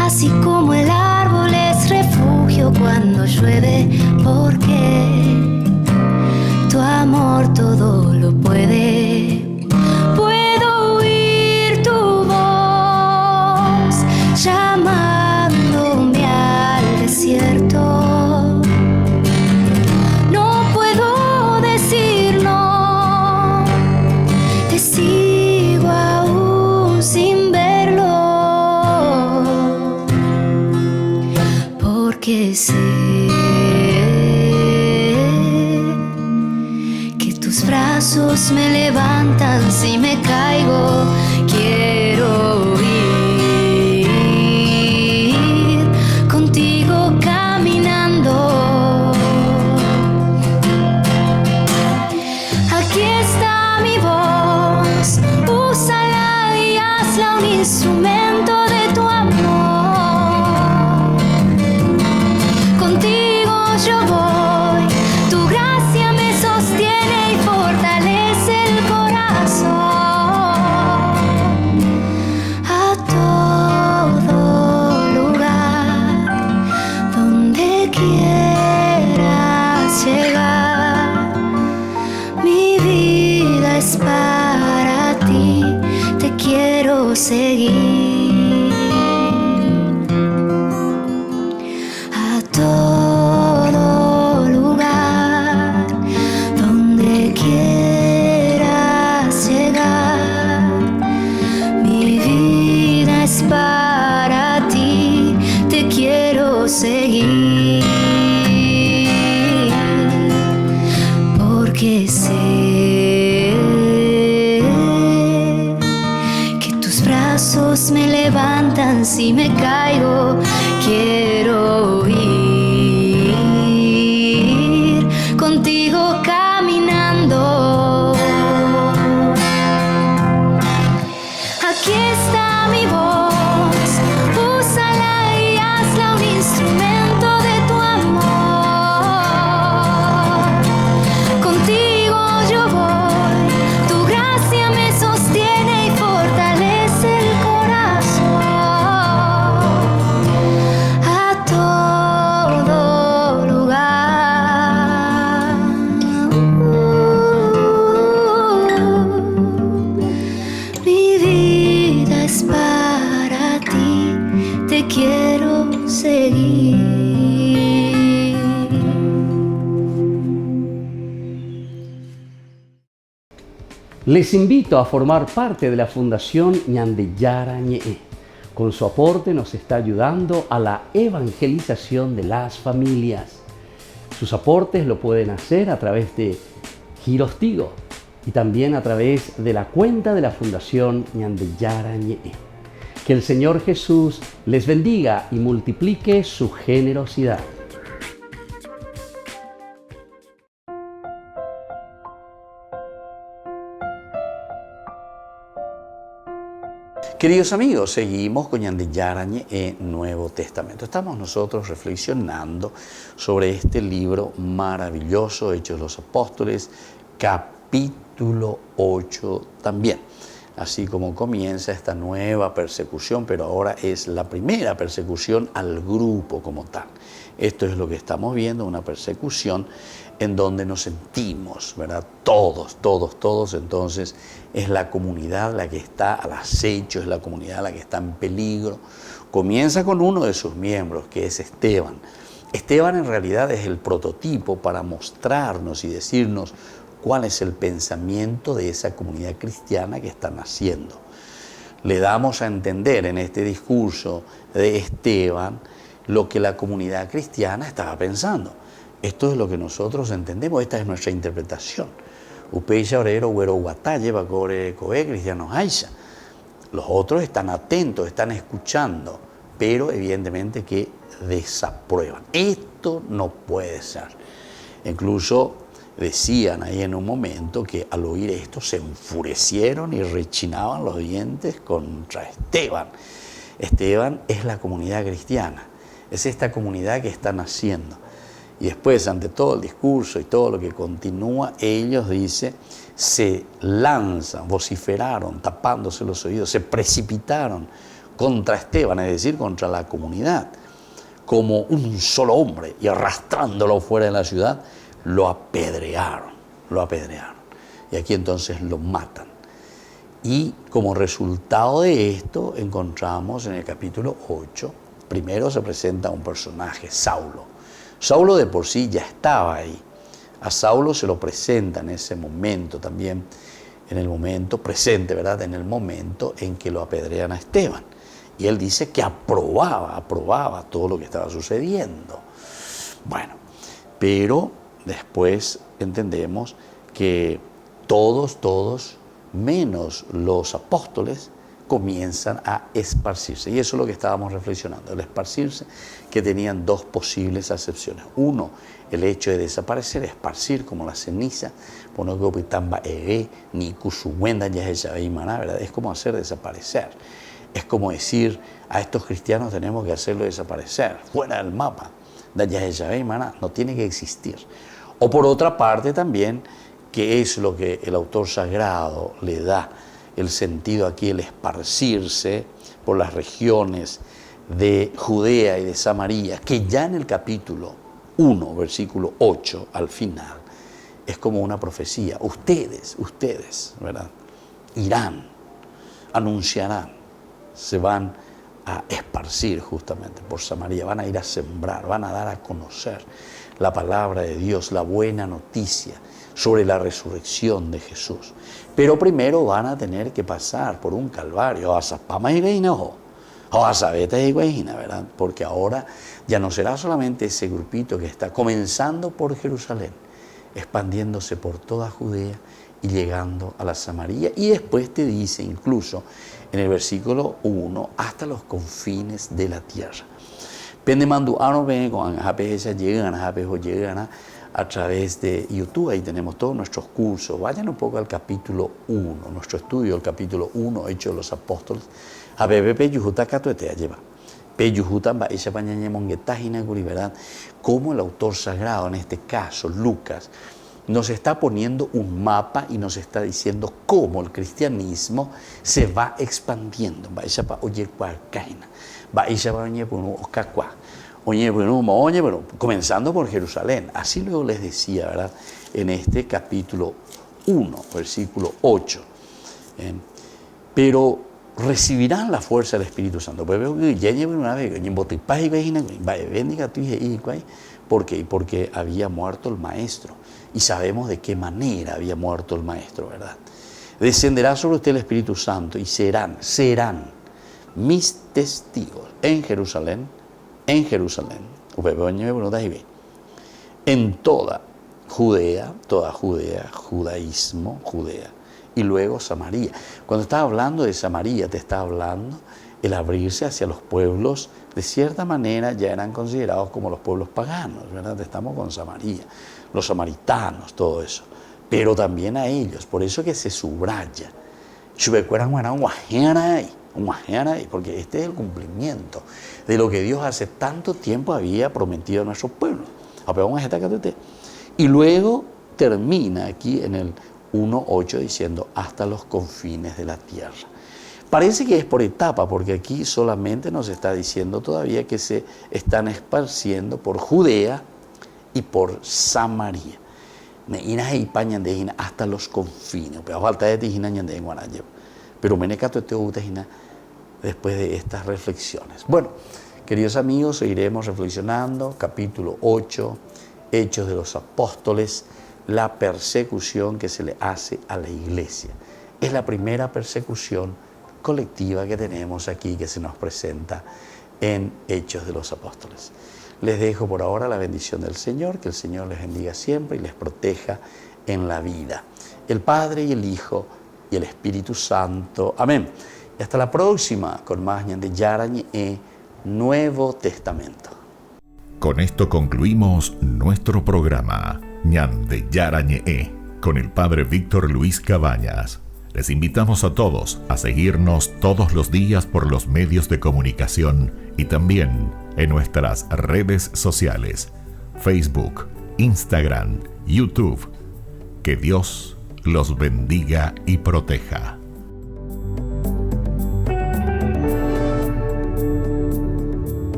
Así como el árbol es refugio cuando llueve, porque tu amor todo lo puede. Puedo oír tu voz llamándome al desierto. Sigo aún sin verlo, porque sé que tus brazos me levantan si me caigo. Quiero ir contigo caminando. Aquí está mi voz, úsala y hazla un instrumento de tu amor. Contigo yo voy, tu gracia me sostiene y fortalece el corazón. A todo lugar donde quieras llegar, mi vida es para ti, te quiero seguir. A todo lugar donde quieras llegar, mi vida es para ti, te quiero seguir. Porque sé me levantan si me caigo. Quiero ir contigo caminando. Aquí está mi voz, úsala y hazla un instrumento de tu amor. Contigo yo voy, tu gracia me sostiene y fortalece el corazón. seguir. Les invito a formar parte de la Fundación Ñandeyara Ñe'e. Con su aporte nos está ayudando a la evangelización de las familias. Sus aportes lo pueden hacer a través de Giros Tigo y también a través de la cuenta de la Fundación Ñandeyara Ñe'e. Que el Señor Jesús les bendiga y multiplique su generosidad. Queridos amigos, seguimos con Ñandeyara Ñe'e Nuevo Testamento. Estamos nosotros reflexionando sobre este libro maravilloso, Hechos de los Apóstoles, capítulo 8 también. Así como comienza esta nueva persecución, pero ahora es la primera persecución al grupo como tal. Esto es lo que estamos viendo, una persecución en donde nos sentimos, ¿verdad? Todos, entonces es la comunidad la que está al acecho, es la comunidad la que está en peligro. Comienza con uno de sus miembros, que es Esteban. Esteban en realidad es el prototipo para mostrarnos y decirnos cuál es el pensamiento de esa comunidad cristiana que está naciendo. Le damos a entender en este discurso de Esteban lo que la comunidad cristiana estaba pensando. Esto es lo que nosotros entendemos, esta es nuestra interpretación. Upeya orero güero guatalle bacore coe cristianos aisha. Los otros están atentos, están escuchando, pero evidentemente que desaprueban. Esto no puede ser. Incluso decían ahí en un momento que al oír esto se enfurecieron y rechinaban los dientes contra Esteban. Esteban es la comunidad cristiana, es esta comunidad que está naciendo. Y después, ante todo el discurso y todo lo que continúa, ellos, dice, se lanzan, vociferaron, tapándose los oídos, se precipitaron contra Esteban, es decir, contra la comunidad, como un solo hombre, y arrastrándolo fuera de la ciudad, lo apedrearon. Y aquí entonces lo matan. Y como resultado de esto, encontramos en el capítulo 8, primero se presenta un personaje, Saulo. Saulo de por sí ya estaba ahí. A Saulo se lo presenta en ese momento también, en el momento presente, ¿verdad? En el momento en que lo apedrean a Esteban. Y él dice que aprobaba todo lo que estaba sucediendo. Bueno, pero después entendemos que todos, menos los apóstoles, comienzan a esparcirse. Y eso es lo que estábamos reflexionando, el esparcirse, que tenían dos posibles acepciones. Uno, el hecho de desaparecer, esparcir como la ceniza, ¿verdad? Es como hacer desaparecer. Es como decir, a estos cristianos tenemos que hacerlo desaparecer, fuera del mapa. No tiene que existir. O por otra parte también, que es lo que el autor sagrado le da el sentido aquí, el esparcirse por las regiones de Judea y de Samaria, que ya en el capítulo 1, versículo 8, al final, es como una profecía. Ustedes, ¿verdad? Irán, anunciarán, se van a esparcir justamente por Samaria, van a ir a sembrar, van a dar a conocer la palabra de Dios, la buena noticia sobre la resurrección de Jesús. Pero primero van a tener que pasar por un calvario, ¿verdad? Porque ahora ya no será solamente ese grupito que está comenzando por Jerusalén, expandiéndose por toda Judea y llegando a la Samaria. Y después te dice incluso en el versículo 1, hasta los confines de la tierra. Llegan a través de YouTube, ahí tenemos todos nuestros cursos. Vayan un poco al capítulo 1, nuestro estudio, el capítulo 1, Hechos de los Apóstoles. Como el autor sagrado, en este caso Lucas, nos está poniendo un mapa y nos está diciendo cómo el cristianismo se va expandiendo. Comenzando por Jerusalén. Así luego les decía, ¿verdad? En este capítulo 1, versículo 8. Pero recibirán la fuerza del Espíritu Santo. ¿Por qué? Porque había muerto el maestro. Y sabemos de qué manera había muerto el maestro, ¿verdad? Descenderá sobre usted el Espíritu Santo y serán mis testigos en Jerusalén, en toda Judea, judaísmo, Judea, y luego Samaria. Cuando está hablando de Samaria, te está hablando el abrirse hacia los pueblos, de cierta manera ya eran considerados como los pueblos paganos, ¿verdad? Estamos con Samaria, los samaritanos, todo eso, pero también a ellos, por eso que se subraya. Porque este es el cumplimiento de lo que Dios hace tanto tiempo había prometido a nuestro pueblo. Y luego termina aquí en el 1:8 diciendo hasta los confines de la tierra. Parece que es por etapa, porque aquí solamente nos está diciendo todavía que se están esparciendo por Judea y por Samaria. Hasta los confines. Pero después de estas reflexiones. Bueno, queridos amigos, seguiremos reflexionando. Capítulo 8, Hechos de los Apóstoles, la persecución que se le hace a la iglesia. Es la primera persecución colectiva que tenemos aquí, que se nos presenta en Hechos de los Apóstoles. Les dejo por ahora la bendición del Señor, que el Señor les bendiga siempre y les proteja en la vida. El Padre y el Hijo y el Espíritu Santo. Amén. Y hasta la próxima con más Ñande Yarañe, Nuevo Testamento. Con esto concluimos nuestro programa Ñande Yarañe con el Padre Víctor Luis Cabañas. Les invitamos a todos a seguirnos todos los días por los medios de comunicación y también en nuestras redes sociales, Facebook, Instagram, YouTube. Que Dios los bendiga y proteja.